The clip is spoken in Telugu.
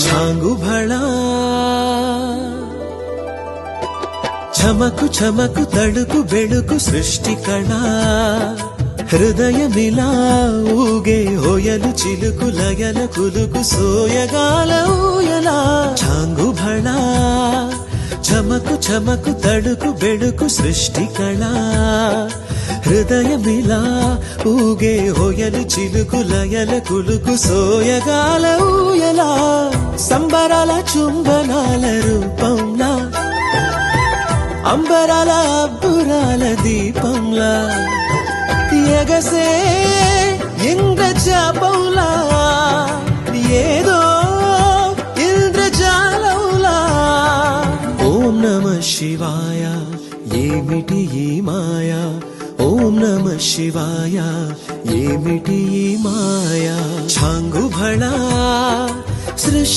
ఛాంగు భళా చమకు చమకు తడుకు బెళుకు సృష్టి కళ హృదయమిలా ఊగే హోయలు చిలుకు లయల కులుకు సోయగాల ఊయలా ఛాంగు భళా చమకు చమకు తడుకు బెళుకు సృష్టి కళ హృదయమిలా ఊగే హోయలు చిలుకు లయల కులుకు సోయగాల ఊయలా సంబరాల చుంబనాల రూపంలా అంబరాల అబ్బురాల దీపంలా ఎగసే ఇంద్రజాపంలా ఏదో ఇంద్రజాలంలా ఓం నమః శివాయ ఏమిటి ఈ మాయా ఓం నమః శివాయ ఏమిటి ఈ మాయా ఛాంగు భళా సృష్టి